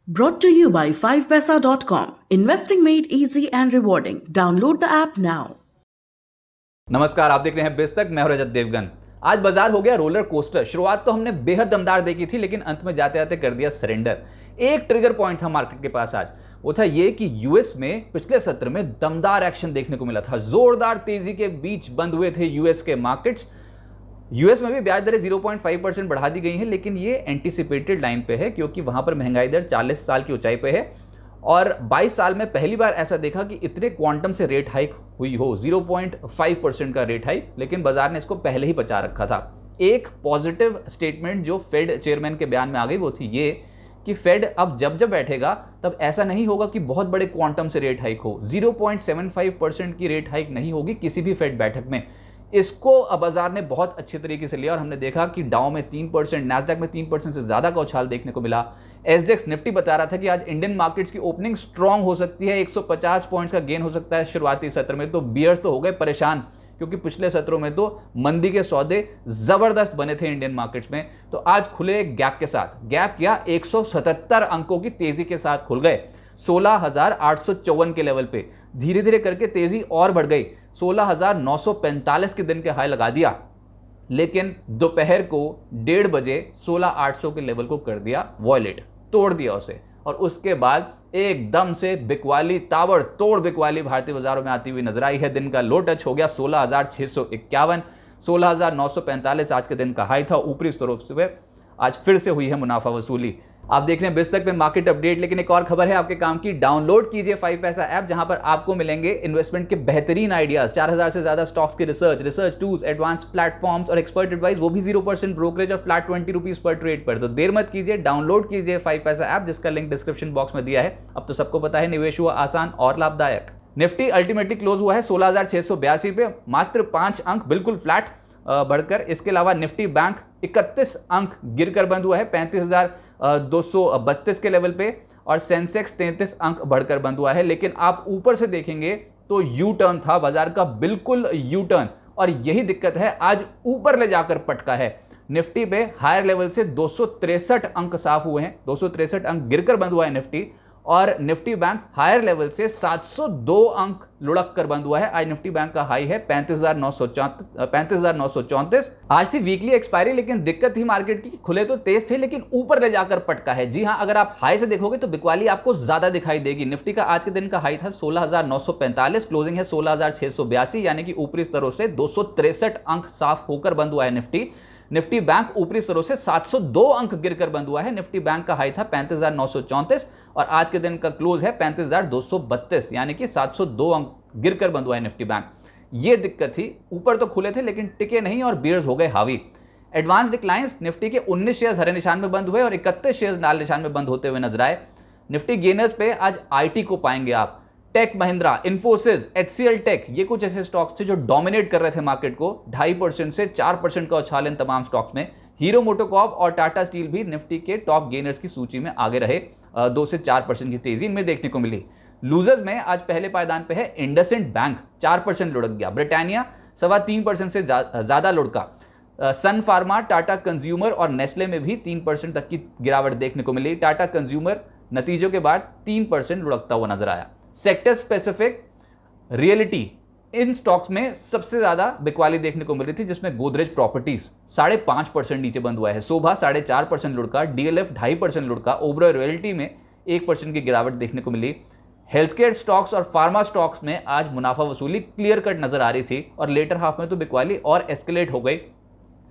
Brought to you by 5paisa.com. Investing made easy and rewarding. Download the app now. नमस्कार, आप देख रहे हैं बिज़ तक। मैं हूं रजत देवगन। आज बाजार हो गया रोलर कोस्टर। शुरुआत तो हमने बेहद दमदार देखी थी, लेकिन अंत में जाते जाते कर दिया सरेंडर। एक ट्रिगर पॉइंट था मार्केट के पास आज, वो था ये कि यूएस में पिछले सत्र में दमदार एक्शन देखने को मिला था। जोरदार तेजी के बीच बंद हुए थे यूएस के मार्केट्स। यूएस में भी ब्याज दरें 0.5% बढ़ा दी गई हैं, लेकिन ये एंटीसिपेटेड लाइन पे है, क्योंकि वहां पर महंगाई दर 40 साल की ऊंचाई पे है और 22 साल में पहली बार ऐसा देखा कि इतने क्वांटम से रेट हाइक हुई हो, 0.5% का रेट हाइक, लेकिन बाजार ने इसको पहले ही बचा रखा था। एक पॉजिटिव स्टेटमेंट जो फेड चेयरमैन के बयान में आ गई वो थी ये कि फेड अब जब जब बैठेगा तब ऐसा नहीं होगा कि बहुत बड़े क्वांटम से रेट हाइक हो, 0.75% की रेट हाइक नहीं होगी किसी भी फेड बैठक में। इसको बाजार ने बहुत अच्छे तरीके से लिया और हमने देखा कि डाउ में 3%, नैस्डैक में 3% से ज्यादा का उछाल देखने को मिला। एसडेक्स निफ्टी बता रहा था कि आज इंडियन मार्केट्स की ओपनिंग स्ट्रांग हो सकती है, 150 पॉइंट्स का गेन हो सकता है शुरुआती सत्र में। तो बियर्स तो हो गए परेशान, क्योंकि पिछले सत्रों में तो मंदी के सौदे जबरदस्त बने थे इंडियन मार्केट्स में। तो आज खुले गैप के साथ, गैप क्या 177 अंकों की तेजी के साथ खुल गए 16,854 के लेवल पे। धीरे धीरे करके तेजी और बढ़ गई, 16,945 के दिन के हाई लगा दिया, लेकिन दोपहर को 1:30 बजे 16,800 के लेवल को कर दिया वॉयलेट, तोड़ दिया उसे। और उसके बाद एकदम से बिकवाली, ताबड़तोड़ बिकवाली भारतीय बाजारों में आती हुई नजर आई है। दिन का लो टच हो गया 16,651, 16,945 आज के दिन का हाई था। ऊपरी स्तरों से आज फिर से हुई है मुनाफा वसूली। आप देख रहे हैं बिज़ तक में मार्केट अपडेट, लेकिन एक और खबर है आपके काम की। डाउनलोड कीजिए 5पैसा ऐप, जहां पर आपको मिलेंगे इन्वेस्टमेंट के बेहतरीन आइडियाज, 4000 से ज्यादा स्टॉक्स की रिसर्च टूल्स, एडवांस प्लेटफॉर्म्स और एक्सपर्ट एडवाइस, वो भी 0% ब्रोकरेज और फ्लैट 20 रुपीज पर ट्रेड पर। तो देर मत कीजिए, डाउनलोड कीजिए 5पैसा ऐप, जिसका लिंक डिस्क्रिप्शन बॉक्स में दिया है। अब तो सबको पता है निवेश हुआ आसान और लाभदायक। निफ्टी अल्टीमेटली क्लोज हुआ है 16,682 पे, मात्र 5 अंक बिल्कुल फ्लैट बढ़कर। इसके अलावा निफ्टी बैंक 31 अंक गिरकर बंद हुआ है 35,232 के लेवल पे, और सेंसेक्स 33 अंक बढ़कर बंद हुआ है। लेकिन आप ऊपर से देखेंगे तो यू टर्न था बाजार का, बिल्कुल यू टर्न, और यही दिक्कत है, आज ऊपर ले जाकर पटका है। निफ्टी पे हायर लेवल से 263 अंक साफ हुए हैं, 263 अंक गिरकर बंद हुआ है निफ्टी, और निफ्टी बैंक हायर लेवल से 702 अंक लुढ़क कर बंद हुआ है। आज निफ्टी बैंक का हाई है 35,934। आज थी वीकली एक्सपायरी, लेकिन दिक्कत थी मार्केट की, खुले तो तेज थे लेकिन ऊपर ले जाकर पटका है। जी हां, अगर आप हाई से देखोगे तो बिकवाली आपको ज्यादा दिखाई देगी। निफ्टी का आज के दिन का हाई था 16,945, क्लोजिंग है 16,682, यानी कि ऊपरी स्तरों से 263 अंक साफ होकर बंद हुआ है निफ्टी। निफ्टी बैंक ऊपरी स्तरों से 702 अंक गिरकर बंद हुआ है। निफ्टी बैंक का हाई था 35,934 और आज के दिन का क्लोज है 35,232, यानी कि 702 अंक गिरकर बंद हुआ है निफ्टी बैंक। ये दिक्कत थी, ऊपर तो खुले थे लेकिन टिके नहीं और बियर्स हो गए हावी। एडवांस डिक्लाइंस, निफ्टी के 19 शेयर्स हरे निशान में बंद हुए और 31 शेयर्स लाल निशान में बंद होते हुए नजर आए। निफ्टी गेनर्स पे आज आईटी को पाएंगे आप। टेक महिंद्रा, इन्फोसिस, एचसीएल टेक, ये कुछ ऐसे स्टॉक्स थे जो डोमिनेट कर रहे थे मार्केट को। 2.5% से 4% का उछाल इन तमाम स्टॉक्स में। हीरो मोटोकॉर्प और टाटा स्टील भी निफ्टी के टॉप गेनर्स की सूची में आगे रहे। 2 से 4% की तेजी इनमें देखने को मिली। लूजर्स में आज पहले पायदान पे है इंडसइंड बैंक, 4% लुढ़क गया। ब्रिटानिया 3.25% से ज्यादा लुढ़का। सन फार्मा, टाटा कंज्यूमर और नेस्ले में भी 3% तक की गिरावट देखने को मिली। टाटा कंज्यूमर नतीजों के बाद 3% लुढ़कता हुआ नजर आया। सेक्टर स्पेसिफिक, रियलिटी, इन स्टॉक्स में सबसे ज्यादा बिकवाली देखने को मिल रही थी, जिसमें गोदरेज प्रॉपर्टीज 5.5% नीचे बंद हुआ है। शोभा 4.5% लुढ़का, डीएलएफ 2.5% लुढ़का, ओबरॉय रॉयल्टी में 1% की गिरावट देखने को मिली। हेल्थकेयर स्टॉक्स और फार्मा स्टॉक्स में आज मुनाफा वसूली क्लियर कट नजर आ रही थी और लेटर हाफ में तो बिकवाली और एस्केलेट हो गई।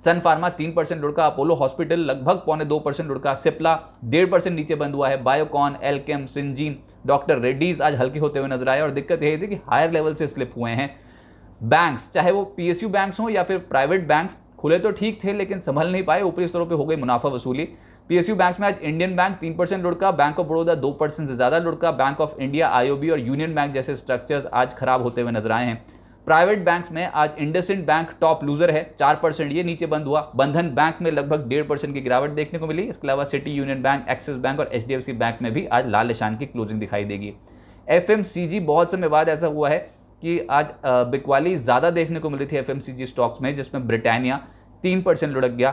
सन फार्मा 3% लुढ़का, अपोलो हॉस्पिटल लगभग 1.25% लुढ़का, सिप्ला 1.5% नीचे बंद हुआ है। बायोकॉन, एल्केम, सिंजीन, डॉक्टर रेड्डीज आज हल्के होते हुए नजर आए और दिक्कत यही थी कि हायर लेवल से स्लिप हुए हैं। बैंक्स, चाहे वो पीएसयू बैंक्स हों या फिर प्राइवेट बैंक्स, खुले तो ठीक थे लेकिन संभल नहीं पाए, ऊपरी स्तरों पे हो गई मुनाफा वसूली। पीएसयू बैंक्स में आज इंडियन बैंक 3% लुढ़का, बैंक ऑफ बड़ौदा 2% से ज्यादा लुढ़का, बैंक ऑफ इंडिया, आईओबी और यूनियन बैंक जैसे स्ट्रक्चर्स आज खराब होते हुए नजर आए हैं। प्राइवेट बैंक्स में आज इंडसइंड बैंक टॉप लूजर है, 4%, ये नीचे बंद हुआ। बंधन बैंक में लगभग 1.5% की गिरावट देखने को मिली। इसके अलावा city union bank, axis bank और एचडीएफसी बैंक में भी आज लाल निशान की क्लोजिंग दिखाई देगी। एफएमसीजी, बहुत समय बाद ऐसा हुआ है कि आज बिकवाली ज्यादा देखने को मिली थी एफएमसीजी स्टॉक्स में, जिसमें ब्रिटानिया 3% लुढ़क गया,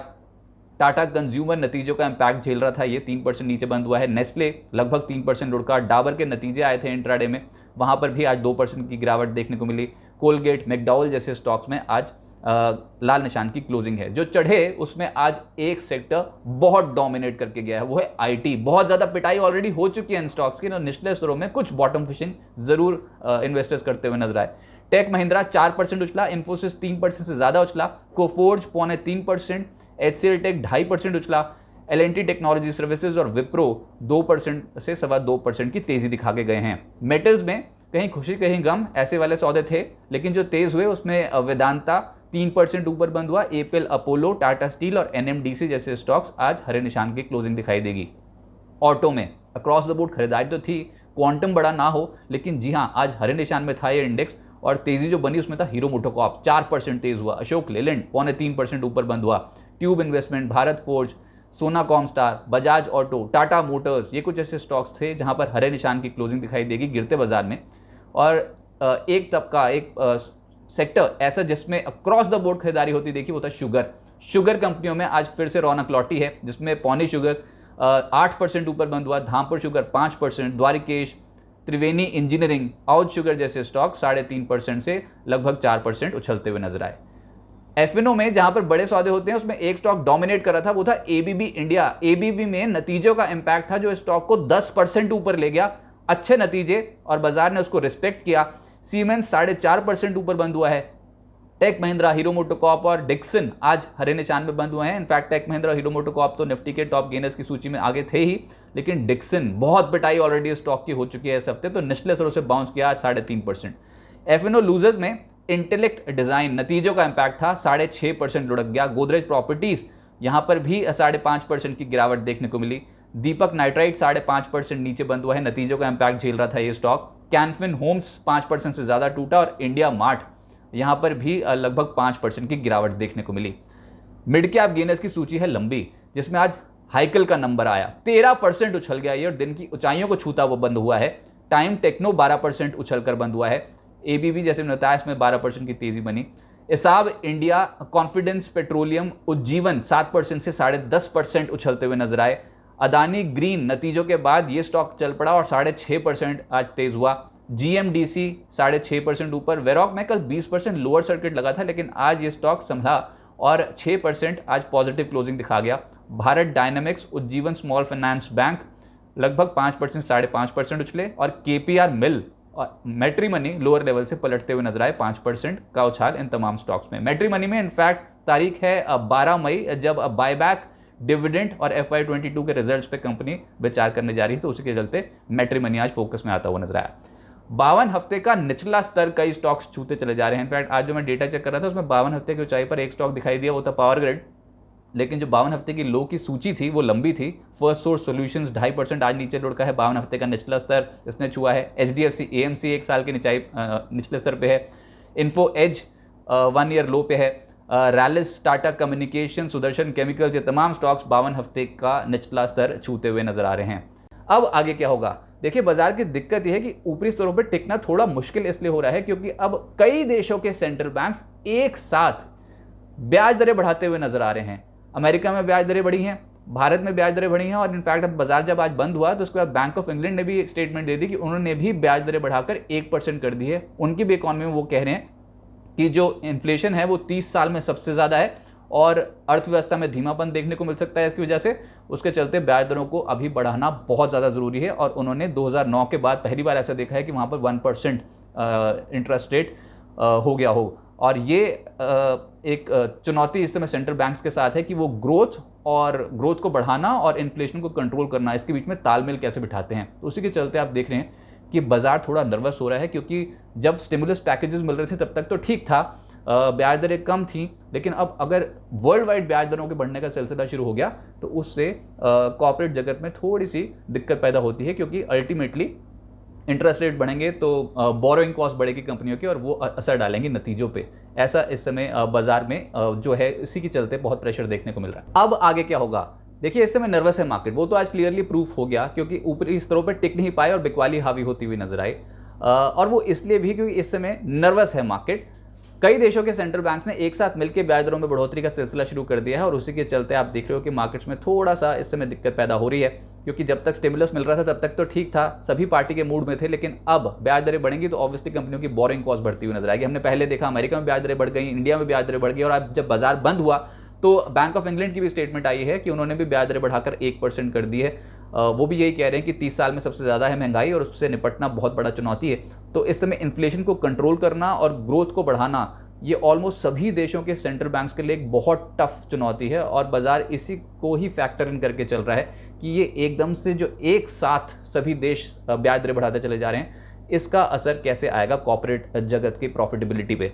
टाटा कंज्यूमर नतीजों का इम्पैक्ट झेल रहा था, ये 3% नीचे बंद हुआ है। नेस्ले लगभग 3% लुढ़का। डाबर के नतीजे आए थे इंट्राडे में, वहाँ पर भी आज 2% की गिरावट देखने को मिली। कोलगेट, मैकडॉवेल जैसे स्टॉक्स में आज लाल निशान की क्लोजिंग है। जो चढ़े उसमें आज एक सेक्टर बहुत डोमिनेट करके गया है, वो है आईटी। बहुत ज़्यादा पिटाई ऑलरेडी हो चुकी है इन स्टॉक्स की, निचले स्तरों में कुछ बॉटम फिशिंग जरूर इन्वेस्टर्स करते हुए नजर आए। टेक महिंद्रा 4% उछला, इन्फोसिस 3% से ज़्यादा उछला, कोफोर्ज 2.25%, HCL टेक 2.5% उछला, L&T टेक्नोलॉजी सर्विसेज और विप्रो 2% से 2.25% की तेजी दिखा के गए हैं। मेटल्स में कहीं खुशी कहीं गम ऐसे वाले सौदे थे, लेकिन जो तेज हुए उसमें वेदांता 3% ऊपर बंद हुआ। एपीएल, अपोलो, टाटा स्टील और NMDC जैसे स्टॉक्स आज हरे निशान की क्लोजिंग दिखाई देगी। ऑटो में अक्रॉस द बोर्ड खरीदारी तो थी, क्वांटम बड़ा ना हो, लेकिन जी हाँ आज हरे निशान में था ये इंडेक्स, और तेजी जो बनी उसमें था हीरो मोटोकॉर्प 4% तेज हुआ, अशोक लेलैंड 3.25% ऊपर बंद हुआ, ट्यूब इन्वेस्टमेंट, भारत फोर्ज, सोना कॉमस्टार, बजाज ऑटो, टाटा मोटर्स, ये कुछ ऐसे स्टॉक्स थे जहां पर हरे निशान की क्लोजिंग दिखाई देगी गिरते बाजार में। और एक तबका, एक सेक्टर ऐसा जिसमें अक्रॉस द बोर्ड खरीदारी होती देखी, वो था शुगर कंपनियों में आज फिर से रौनक लौटी है, जिसमें पौनी शुगर 8% ऊपर बंद हुआ, धामपुर शुगर 5%, द्वारिकेश, त्रिवेणी इंजीनियरिंग, औध शुगर जैसे स्टॉक 3.5% से लगभग 4% उछलते हुए नजर आए। एफएनओ में जहां पर बड़े सौदे होते हैं उसमें एक स्टॉक डोमिनेट कर रहा था, वो था एबीबी इंडिया। एबीबी में नतीजों का इंपैक्ट था जो स्टॉक को 10% ऊपर ले गया, अच्छे नतीजे और बाजार ने उसको रिस्पेक्ट किया। सीमेंस 4.5% ऊपर बंद हुआ है। टेक महिंद्रा, हीरो मोटोकॉर्प और डिक्सन आज हरे निशान में बंद हुए हैं। इनफैक्ट टेक महिंद्रा, हीरो मोटोकॉर्प तो निफ्टी के टॉप गेनर्स की सूची में आगे थे ही, लेकिन डिक्सन बहुत पिटाई ऑलरेडी स्टॉक की हो चुकी है इस हफ्ते, तो निचले स्तरों से बाउंस किया आज 3.5%। एफएनओ लूजर्स में इंटेलेक्ट डिजाइन नतीजों का इंपैक्ट था, 6.5% लुढ़क गया। गोदरेज प्रॉपर्टीज यहां पर भी 5.5% की गिरावट देखने को मिली। दीपक नाइट्राइट 5.5% नीचे बंद हुआ है, नतीजों का इंपैक्ट झेल रहा था ये स्टॉक। कैनफिन होम्स 5% से ज्यादा टूटा और इंडिया मार्ट यहां पर भी लगभग 5% की गिरावट देखने को मिली। मिड कैप गेनर्स की सूची है लंबी, जिसमें आज हाइकल का नंबर आया, 13% उछल गया ये और दिन की ऊंचाइयों को छूता हुआ बंद हुआ है। टाइम टेक्नो 12% उछलकर बंद हुआ है। एबीबी जैसे मैंने बताया इसमें 12% की तेजी बनी। इसाब इंडिया, कॉन्फिडेंस पेट्रोलियम, उज्जीवन 7% से 10.5% उछलते हुए नजर आए। अदानी ग्रीन नतीजों के बाद ये स्टॉक चल पड़ा और 6.5% आज तेज हुआ। जीएमडीसी 6.5% ऊपर। वेरॉक में कल 20% लोअर सर्किट लगा था, लेकिन आज ये स्टॉक संभला और 6% आज पॉजिटिव क्लोजिंग दिखा गया। Bharat dynamics, Ujjivan small finance bank लगभग 5% 5.5% उछले और केपीआर मिल और मैट्रीमनी लोअर लेवल से पलटते हुए नजर आए, 5% का उछाल इन तमाम स्टॉक्स में। मैट्रीमनी में इनफैक्ट तारीख है 12 मई, जब बायबैक, डिविडेंड और FY22 के रिजल्ट्स पे कंपनी विचार करने जा रही है, तो उसी के चलते मैट्रीमनी आज फोकस में आता हुआ नजर आया। 52 हफ्ते का निचला स्तर कई स्टॉक्स छूते चले जा रहे हैं। इनफैक्ट आज जो मैं डेटा चेक कर रहा था उसमें 52 हफ्ते की ऊंचाई पर एक स्टॉक दिखाई दिया, वो था पावर ग्रिड, लेकिन जो 52 हफ्ते की लो की सूची थी वो लंबी थी। फर्स्ट सोर्स सॉल्यूशंस 2.5% आज नीचे लुढ़का है, 52 हफ्ते का निचला स्तर इसने छुआ है। HDFC AMC 1 साल के निचले स्तर पे है। इन्फो एज 1 ईयर लो पे है। रैलिस, टाटा कम्युनिकेशन, सुदर्शन केमिकल्स, ये तमाम स्टॉक्स 52 हफ्ते का निचला स्तर छूते हुए नजर आ रहे हैं। अब आगे क्या होगा? देखिए, बाजार की दिक्कत यह है कि ऊपरी स्तरों पर टिकना थोड़ा मुश्किल इसलिए हो रहा है क्योंकि अब कई देशों के सेंट्रल बैंक्स एक साथ ब्याज दरें बढ़ाते हुए नजर आ रहे हैं। अमेरिका में ब्याज दरें बढ़ी हैं, भारत में ब्याज दरें बढ़ी हैं और इनफैक्ट अब बाजार जब आज बंद हुआ तो उसके बाद बैंक ऑफ इंग्लैंड ने भी एक स्टेटमेंट दे दी कि उन्होंने भी ब्याज दरें बढ़ाकर 1% कर दी है। उनकी भी इकॉनमी में वो कह रहे हैं कि जो इन्फ्लेशन है वो 30 साल में सबसे ज़्यादा है और अर्थव्यवस्था में धीमापन देखने को मिल सकता है इसकी वजह से। उसके चलते ब्याज दरों को अभी बढ़ाना बहुत ज़्यादा ज़रूरी है और उन्होंने 2009 के बाद पहली बार ऐसा देखा है कि वहाँ पर 1% इंटरेस्ट रेट हो गया हो। और ये एक चुनौती इस समय सेंट्रल बैंक्स के साथ है कि वो ग्रोथ को बढ़ाना और इन्फ्लेशन को कंट्रोल करना, इसके बीच में तालमेल कैसे बिठाते हैं। तो उसी के चलते आप देख रहे हैं कि बाजार थोड़ा नर्वस हो रहा है क्योंकि जब स्टिमुलस पैकेजेस मिल रहे थे तब तक तो ठीक था, ब्याज दरें कम थी, लेकिन अब अगर वर्ल्ड वाइड ब्याज दरों के बढ़ने का सिलसिला शुरू हो गया तो उससे कॉर्पोरेट जगत में थोड़ी सी दिक्कत पैदा होती है क्योंकि अल्टीमेटली इंटरेस्ट रेट बढ़ेंगे तो बोरोइंग कॉस्ट बढ़ेगी कंपनियों की और वो असर डालेंगी नतीजों पे। ऐसा इस समय बाजार में जो है इसी के चलते बहुत प्रेशर देखने को मिल रहा है। अब आगे क्या होगा? देखिए, इस समय नर्वस है मार्केट, वो तो आज क्लियरली प्रूफ हो गया क्योंकि ऊपरी स्तरों पर टिक नहीं पाए और बिकवाली हावी होती हुई नजर आई। और वो इसलिए भी क्योंकि इस समय नर्वस है मार्केट। कई देशों के सेंट्रल बैंक्स ने एक साथ मिलकर ब्याज दरों में बढ़ोतरी का सिलसिला शुरू कर दिया है और उसी के चलते आप देख रहे हो कि मार्केट्स में थोड़ा सा इस समय दिक्कत पैदा हो रही है, क्योंकि जब तक स्टिमुलस मिल रहा था तब तक तो ठीक था, सभी पार्टी के मूड में थे, लेकिन अब ब्याज दरें बढ़ेंगी तो ऑब्वियसली कंपनियों की बोरिंग कॉस्ट बढ़ती हुई नजर आएगी। हमने पहले देखा अमेरिका में ब्याज दरें बढ़ गई, इंडिया में ब्याज दरें बढ़ गई, और अब जब बाजार बंद हुआ तो बैंक ऑफ इंग्लैंड की भी स्टेटमेंट आई है कि उन्होंने भी ब्याज दरें बढ़ाकर 1% कर दी है। वो भी यही कह रहे हैं कि 30 साल में सबसे ज़्यादा है महंगाई और उससे निपटना बहुत बड़ा चुनौती है। तो इस समय इन्फ्लेशन को कंट्रोल करना और ग्रोथ को बढ़ाना, ये ऑलमोस्ट सभी देशों के सेंट्रल बैंक्स के लिए एक बहुत टफ चुनौती है और बाजार इसी को ही फैक्टर इन करके चल रहा है कि ये एकदम से जो एक साथ सभी देश ब्याज दरें बढ़ाते चले जा रहे हैं, इसका असर कैसे आएगा कॉर्पोरेट जगत की प्रॉफिटेबिलिटी पे।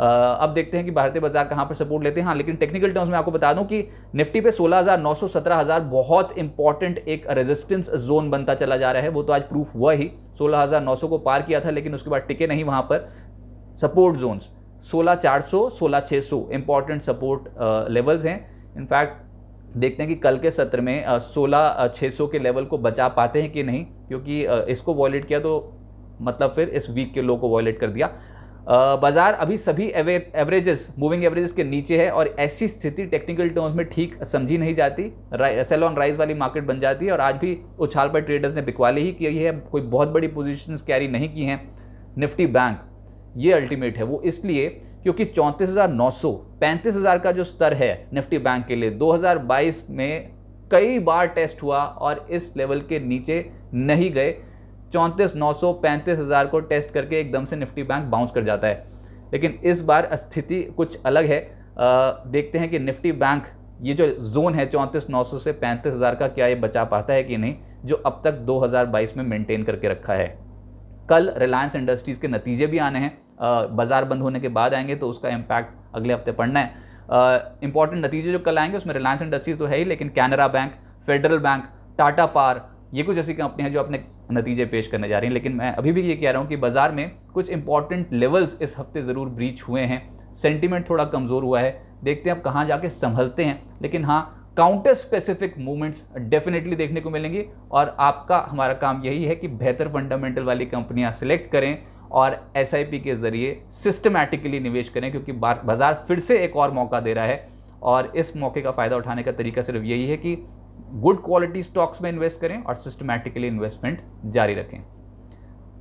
अब देखते हैं कि भारतीय बाजार कहाँ पर सपोर्ट लेते हैं। हाँ, लेकिन टेक्निकल टर्म्स में आपको बता दूं कि निफ्टी पे 16,900 17,000 बहुत इंपॉर्टेंट एक रेजिस्टेंस जोन बनता चला जा रहा है। वो तो आज प्रूफ हुआ ही, 16,900 को पार किया था लेकिन उसके बाद टिके नहीं वहाँ पर। Support zones 16,400 16,600 important support levels हैं। इनफैक्ट देखते हैं कि कल के सत्र में 16,600 के लेवल को बचा पाते हैं कि नहीं, क्योंकि इसको वॉयलेट किया तो मतलब फिर इस वीक के लो को वॉयलेट कर दिया। बाजार अभी सभी एवरेजेस, मूविंग एवरेजेस के नीचे है और ऐसी स्थिति टेक्निकल टर्म्स में ठीक समझी नहीं जाती, सेल ऑन राइज वाली मार्केट बन जाती है। और आज भी उछाल पर ट्रेडर्स ने बिकवाली ही की है, कोई बहुत बड़ी पोजीशंस कैरी नहीं की हैं। निफ्टी बैंक ये अल्टीमेट है, वो इसलिए क्योंकि 34,900 35,000 का जो स्तर है निफ्टी बैंक के लिए 2022 में कई बार टेस्ट हुआ और इस लेवल के नीचे नहीं गए। 34,900 35,000 को टेस्ट करके एकदम से निफ्टी बैंक बाउंस कर जाता है, लेकिन इस बार स्थिति कुछ अलग है। देखते हैं कि निफ्टी बैंक ये जो जोन है 34,900 से 35,000 का, क्या ये बचा पाता है कि नहीं, जो अब तक 2022 में मेंटेन करके रखा है। कल रिलायंस इंडस्ट्रीज के नतीजे भी आने हैं, बाजार बंद होने के बाद आएंगे तो उसका इम्पैक्ट अगले हफ्ते पड़ना है। इंपॉर्टेंट नतीजे जो कल आएंगे उसमें रिलायंस इंडस्ट्रीज तो है ही, लेकिन Canara bank, federal bank, Tata power, ये कुछ ऐसी कंपनी हैं जो अपने नतीजे पेश करने जा रही हैं। लेकिन मैं अभी भी ये कह रहा हूँ कि बाजार में कुछ इंपॉर्टेंट लेवल्स इस हफ्ते ज़रूर ब्रीच हुए हैं, सेंटीमेंट थोड़ा कमज़ोर हुआ है। देखते हैं अब कहाँ जाके संभलते हैं, लेकिन हाँ, काउंटर स्पेसिफिक मूवमेंट्स डेफिनेटली देखने को मिलेंगी और आपका हमारा काम यही है कि बेहतर फंडामेंटल वाली कंपनियां सिलेक्ट करें और एसआईपी के ज़रिए सिस्टमैटिकली निवेश करें, क्योंकि बाजार फिर से एक और मौका दे रहा है और इस मौके का फ़ायदा उठाने का तरीका सिर्फ यही है कि गुड क्वालिटी स्टॉक्स में इन्वेस्ट करें और सिस्टमैटिकली इन्वेस्टमेंट जारी रखें।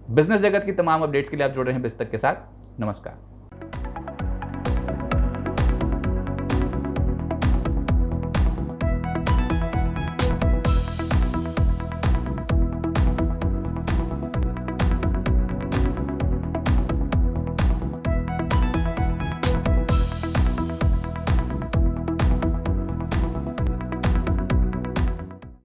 बिजनेस जगत की तमाम अपडेट्स के लिए आप जुड़ रहे हैं बिस्तक के साथ। नमस्कार।